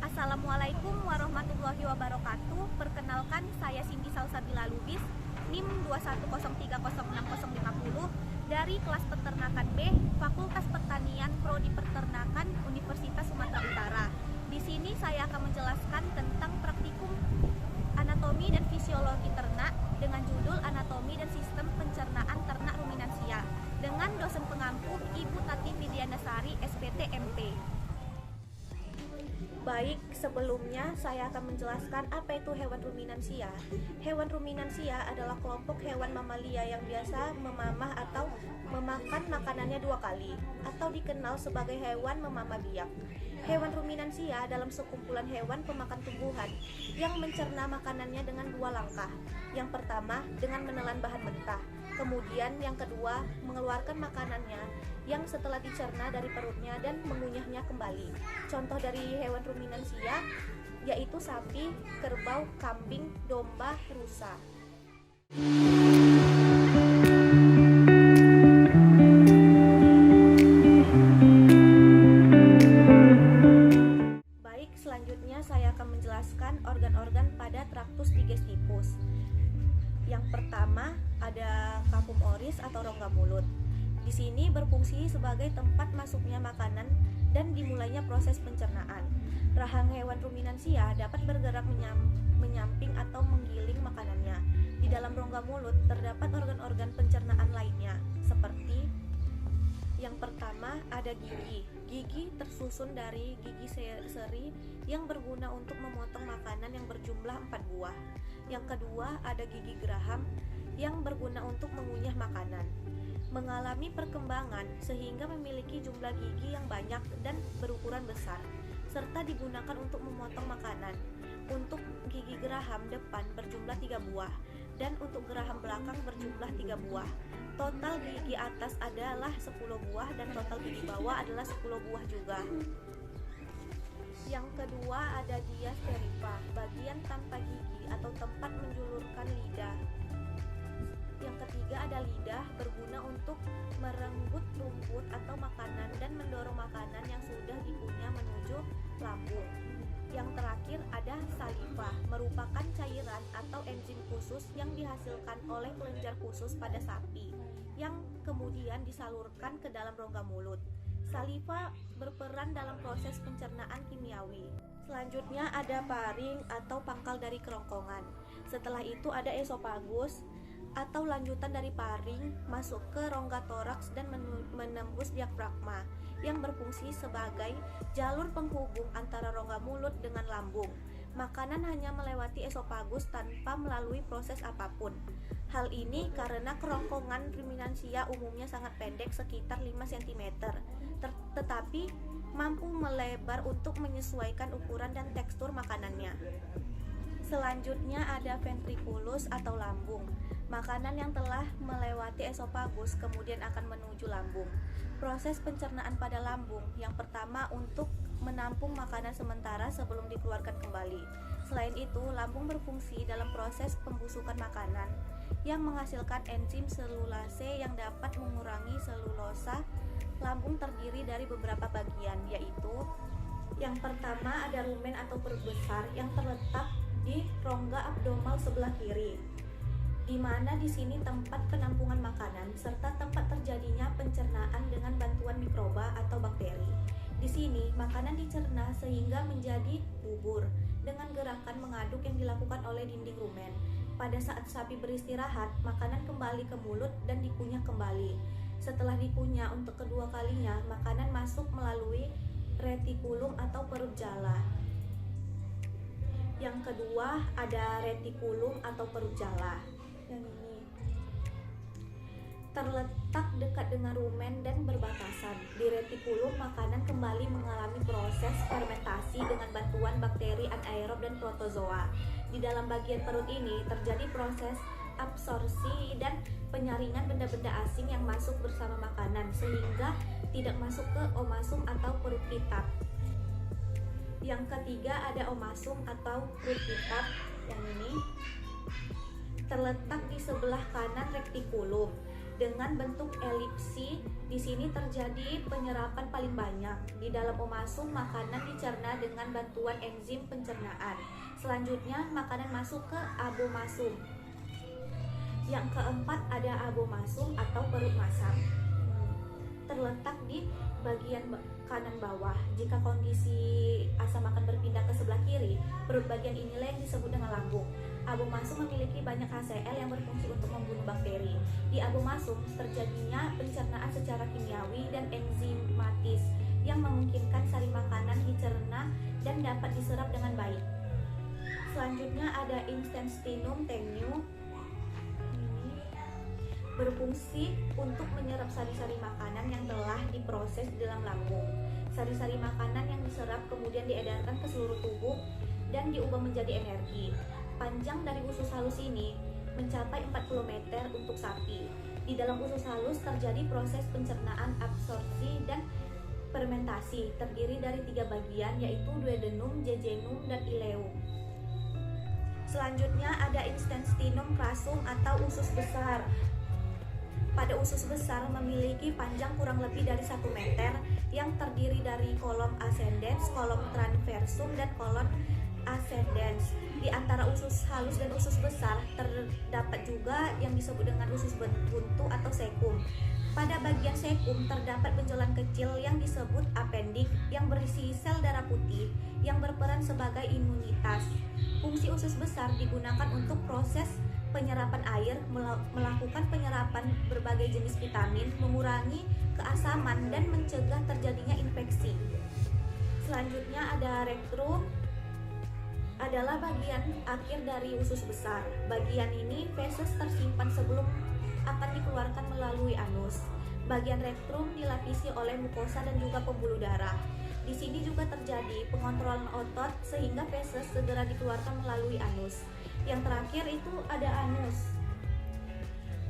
Assalamualaikum warahmatullahi wabarakatuh. Perkenalkan, saya Cindy Salsabila Lubis, NIM 210306050 dari kelas Peternakan B, Fakultas Pertanian Prodi Peternakan Universitas Sumatera Utara. Di sini saya akan menjelaskan tentang praktikum anatomi dan fisiologi ternak dengan judul Anatomi dan Sistem Pencernaan Ternak Ruminansia dengan dosen pengampu Ibu Tati Widianasari, SPT MP. Baik, sebelumnya saya akan menjelaskan apa itu hewan ruminansia. Hewan ruminansia adalah kelompok hewan mamalia yang biasa memamah atau memakan makanannya dua kali, atau dikenal sebagai hewan memamah biak. Hewan ruminansia dalam sekumpulan hewan pemakan tumbuhan yang mencerna makanannya dengan dua langkah. Yang pertama, dengan menelan bahan mentah. Kemudian yang kedua, mengeluarkan makanannya yang setelah dicerna dari perutnya dan mengunyahnya kembali. Contoh dari hewan ruminansia yaitu sapi, kerbau, kambing, domba, rusa. Baik, selanjutnya saya akan menjelaskan organ-organ pada traktus digestivus. Yang pertama ada kapum oris atau rongga mulut. Di sini berfungsi sebagai tempat masuknya makanan dan dimulainya proses pencernaan. Rahang hewan ruminansia dapat bergerak menyamping atau menggiling makanannya. Di dalam rongga mulut terdapat organ-organ pencernaan lainnya, seperti yang pertama ada gigi. Gigi tersusun dari gigi seri yang berguna untuk memotong makanan yang berjumlah 4 buah. Yang kedua ada gigi geraham yang berguna untuk mengunyah makanan. Mengalami perkembangan sehingga memiliki jumlah gigi yang banyak dan berukuran besar, serta digunakan untuk memotong makanan. Untuk gigi geraham depan berjumlah 3 buah dan untuk geraham belakang berjumlah 3 buah. Total gigi atas adalah 10 buah dan total gigi bawah adalah 10 buah juga. Yang kedua ada diasterifa, bagian tanpa gigi atau tempat menjulurkan lidah. Yang ketiga ada lidah, berguna untuk merenggut rumput atau makanan dan mendorong makanan yang sudah dikunyah menuju lambung. Yang terakhir ada saliva, merupakan cairan atau enzim khusus yang dihasilkan oleh kelenjar khusus pada sapi yang kemudian disalurkan ke dalam rongga mulut. Saliva berperan dalam proses pencernaan kimiawi. Selanjutnya ada paring atau pangkal dari kerongkongan. Setelah itu ada esofagus atau lanjutan dari paring masuk ke rongga toraks dan menembus diafragma yang berfungsi sebagai jalur penghubung antara rongga mulut dengan lambung. Makanan hanya melewati esofagus tanpa melalui proses apapun. Hal ini karena kerongkongan ruminansia umumnya sangat pendek, sekitar 5 cm, tetapi mampu melebar untuk menyesuaikan ukuran dan tekstur makanannya. Selanjutnya ada ventriculus atau lambung. Makanan yang telah melewati esofagus kemudian akan menuju lambung. Proses pencernaan pada lambung yang pertama untuk menampung makanan sementara sebelum dikeluarkan kembali. Selain itu, lambung berfungsi dalam proses pembusukan makanan yang menghasilkan enzim selulase yang dapat mengurangi selulosa. Lambung terdiri dari beberapa bagian, yaitu yang pertama ada rumen atau perut besar yang terletak di rongga abdomal sebelah kiri, di mana di sini tempat penampungan makanan serta tempat terjadinya pencernaan dengan bantuan mikroba atau bakteri. Di sini makanan dicerna sehingga menjadi bubur dengan gerakan mengaduk yang dilakukan oleh dinding rumen. Pada saat sapi beristirahat, makanan kembali ke mulut dan dikunyah kembali. Setelah dikunyah untuk kedua kalinya, makanan masuk melalui retikulum atau perut jala. Yang kedua ada retikulum atau perut jala. Yang ini terletak dekat dengan rumen dan berbatasan. Di retikulum makanan kembali mengalami proses fermentasi dengan bantuan bakteri anaerob dan protozoa. Di dalam bagian perut ini terjadi proses absorpsi dan penyaringan benda-benda asing yang masuk bersama makanan sehingga tidak masuk ke omasum atau perut pitab. Yang ketiga ada omasum atau perut pitab. Yang ini terletak di sebelah kanan retikulum. dengan bentuk elipsi. Di sini terjadi penyerapan paling banyak. Di dalam omasum, makanan dicerna dengan bantuan enzim pencernaan. Selanjutnya, makanan masuk ke abomasum. Yang keempat ada abomasum atau perut masak. Terletak di bagian kanan bawah. Jika kondisi asam makan berpindah ke sebelah kiri, perut bagian inilah yang disebut dengan lambung. Abomasum memiliki banyak HCl yang berfungsi untuk membunuh bakteri. Di abomasum terjadinya pencernaan secara kimiawi dan enzimatis yang memungkinkan sari makanan dicerna dan dapat diserap dengan baik. Selanjutnya ada intestinum tenue. Berfungsi untuk menyerap sari-sari makanan yang telah diproses di dalam lambung. Sari-sari makanan yang diserap kemudian diedarkan ke seluruh tubuh dan diubah menjadi energi. Panjang dari usus halus ini mencapai 40 meter untuk sapi. Di dalam usus halus terjadi proses pencernaan, absorpsi, dan fermentasi. Terdiri dari 3 bagian, yaitu duodenum, jejunum, dan ileum. Selanjutnya ada intestinum crassum atau usus besar. Pada usus besar memiliki panjang kurang lebih dari 1 meter yang terdiri dari kolom ascendens, kolom transversum, dan kolom ascendens. Di antara usus halus dan usus besar terdapat juga yang disebut dengan usus buntu atau sekum. Pada bagian sekum terdapat benjolan kecil yang disebut appendix yang berisi sel darah putih yang berperan sebagai imunitas. Fungsi usus besar digunakan untuk proses penyerapan air, melakukan penyerapan berbagai jenis vitamin, mengurangi keasaman, dan mencegah terjadinya infeksi. Selanjutnya ada rektrum, adalah bagian akhir dari usus besar. Bagian ini feses tersimpan sebelum akan dikeluarkan melalui anus. Bagian rektrum dilapisi oleh mukosa dan juga pembuluh darah. Di sini juga terjadi pengontrolan otot sehingga feses segera dikeluarkan melalui anus. Yang terakhir itu ada anus.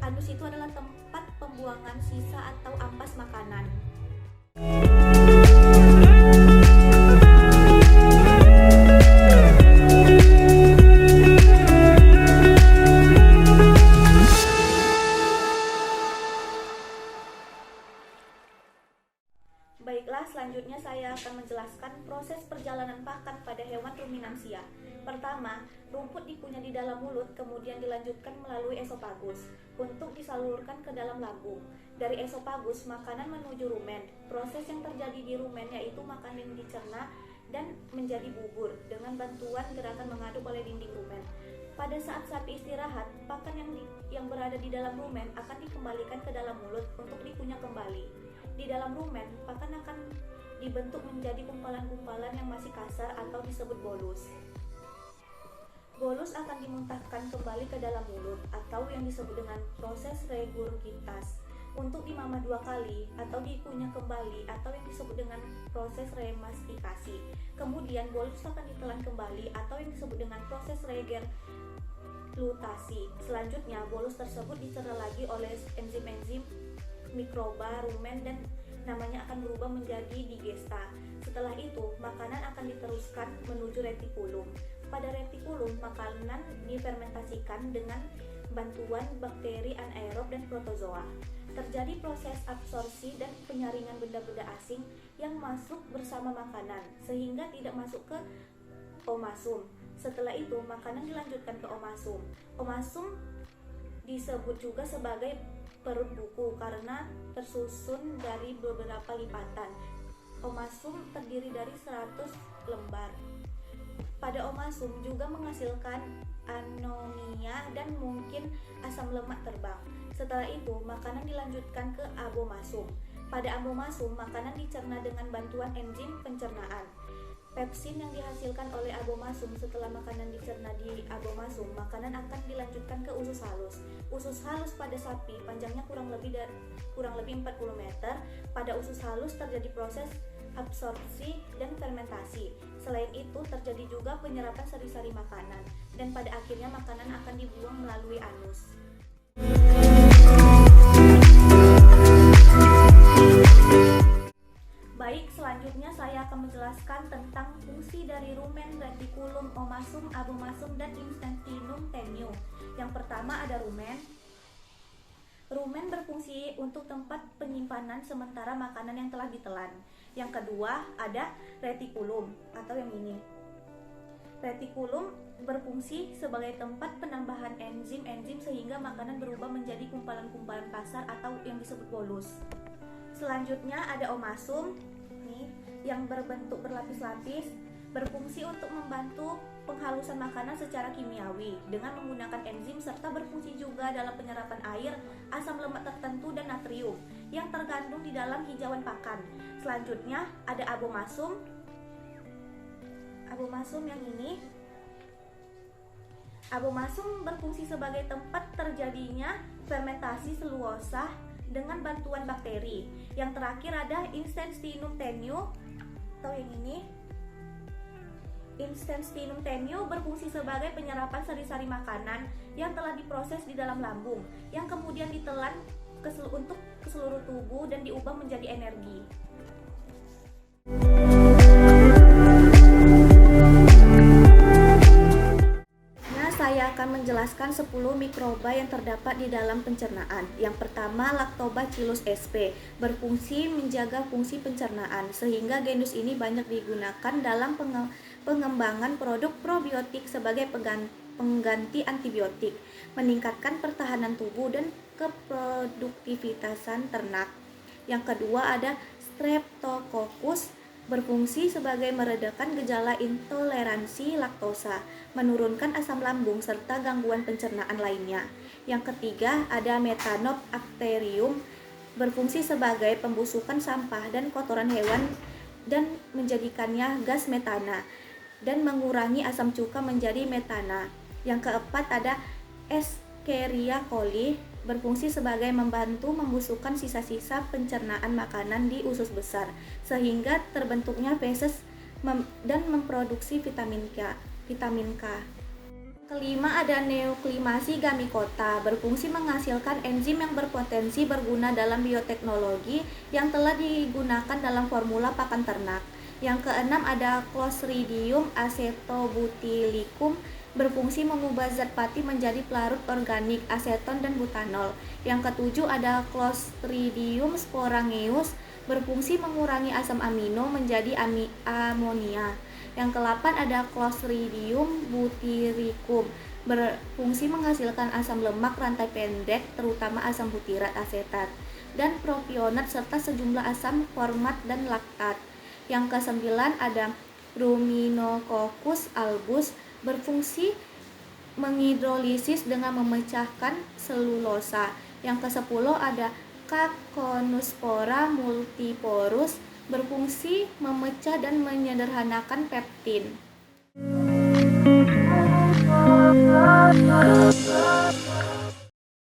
Anus itu adalah tempat pembuangan sisa atau ampas makanan. Baiklah, selanjutnya saya akan menjelaskan proses perjalanan pakan pada hewan ruminansia. Pertama, rumput dikunyah di dalam mulut, kemudian dilanjutkan melalui esofagus untuk disalurkan ke dalam lambung. Dari esofagus, makanan menuju rumen. Proses yang terjadi di rumen yaitu makanan dicerna dan menjadi bubur dengan bantuan gerakan mengaduk oleh dinding rumen. Pada saat sapi istirahat, pakan yang berada di dalam rumen akan dikembalikan ke dalam mulut untuk dikunyah kembali. Di dalam rumen, pakan akan dibentuk menjadi gumpalan-gumpalan yang masih kasar atau disebut bolus. Bolus akan dimuntahkan kembali ke dalam mulut atau yang disebut dengan proses regurgitas untuk dimamah 2 kali atau dikunyah kembali atau yang disebut dengan proses remastikasi. Kemudian bolus akan ditelan kembali atau yang disebut dengan proses regurgitasi. Selanjutnya bolus tersebut dicerna lagi oleh enzim-enzim mikroba rumen dan namanya akan berubah menjadi digesta. Setelah itu, makanan akan diteruskan menuju retikulum. Pada retikulum, makanan difermentasikan dengan bantuan bakteri anaerob dan protozoa. Terjadi proses absorpsi dan penyaringan benda-benda asing yang masuk bersama makanan, sehingga tidak masuk ke omasum. Setelah itu, makanan dilanjutkan ke omasum. Omasum disebut juga sebagai perut buku karena tersusun dari beberapa lipatan. Omasum terdiri dari 100 lembar. Pada omasum juga menghasilkan anomia dan mungkin asam lemak terbang. Setelah itu, makanan dilanjutkan ke abomasum. Pada abomasum, makanan dicerna dengan bantuan enzim pencernaan. Pepsin yang dihasilkan oleh abomasum setelah makanan dicerna di abomasum, makanan akan dilanjutkan ke usus halus. Usus halus pada sapi panjangnya kurang lebih 40 meter. Pada usus halus terjadi proses absorpsi dan fermentasi. Selain itu terjadi juga penyerapan sari-sari makanan dan pada akhirnya makanan akan dibuang melalui anus. Baik, selanjutnya saya akan menjelaskan tentang fungsi dari rumen, retikulum, omasum, abomasum, dan intestinum tenue. Yang pertama ada rumen. Rumen Rumen berfungsi untuk tempat penyimpanan sementara makanan yang telah ditelan. Yang kedua ada retikulum atau yang ini. Retikulum berfungsi sebagai tempat penambahan enzim-enzim sehingga makanan berubah menjadi kumpalan-kumpalan kasar atau yang disebut bolus. Selanjutnya ada omasum nih, yang berbentuk berlapis-lapis, berfungsi untuk membantu penghalusan makanan secara kimiawi dengan menggunakan enzim serta berfungsi juga dalam penyerapan air, asam lemak tertentu dan natrium yang terkandung di dalam hijauan pakan. Selanjutnya ada abomasum. Abomasum yang ini. Abomasum berfungsi sebagai tempat terjadinya fermentasi selulosa dengan bantuan bakteri. Yang terakhir ada Instantinum tenue atau yang ini. Instantinum tenue berfungsi sebagai penyerapan sari-sari makanan yang telah diproses di dalam lambung, yang kemudian ditelan untuk ke seluruh tubuh dan diubah menjadi energi. Saya akan menjelaskan 10 mikroba yang terdapat di dalam pencernaan. Yang pertama, Lactobacillus sp, berfungsi menjaga fungsi pencernaan, sehingga genus ini banyak digunakan dalam pengembangan produk probiotik sebagai pengganti antibiotik, meningkatkan pertahanan tubuh dan keproduktivitasan ternak. Yang kedua ada Streptococcus, berfungsi sebagai meredakan gejala intoleransi laktosa, menurunkan asam lambung serta gangguan pencernaan lainnya. Yang ketiga ada Methanobacterium, berfungsi sebagai pembusukan sampah dan kotoran hewan dan menjadikannya gas metana dan mengurangi asam cuka menjadi metana. Yang keempat ada Escherichia coli, berfungsi sebagai membantu membusukkan sisa-sisa pencernaan makanan di usus besar sehingga terbentuknya feses dan memproduksi vitamin K. Kelima ada Neoklimasi gamicota, berfungsi menghasilkan enzim yang berpotensi berguna dalam bioteknologi yang telah digunakan dalam formula pakan ternak. Yang keenam ada Clostridium acetobutylicum, berfungsi mengubah zat pati menjadi pelarut organik, aseton dan butanol. Yang ketujuh ada Clostridium sporangeus, berfungsi mengurangi asam amino menjadi amonia. Yang ke-8 ada Clostridium butyricum, berfungsi menghasilkan asam lemak rantai pendek terutama asam butirat asetat dan propionat serta sejumlah asam format dan laktat. Yang ke-9 ada Ruminococcus albus, berfungsi menghidrolisis dengan memecahkan selulosa. Yang ke-10 ada Caconispora multiporus, berfungsi memecah dan menyederhanakan peptin.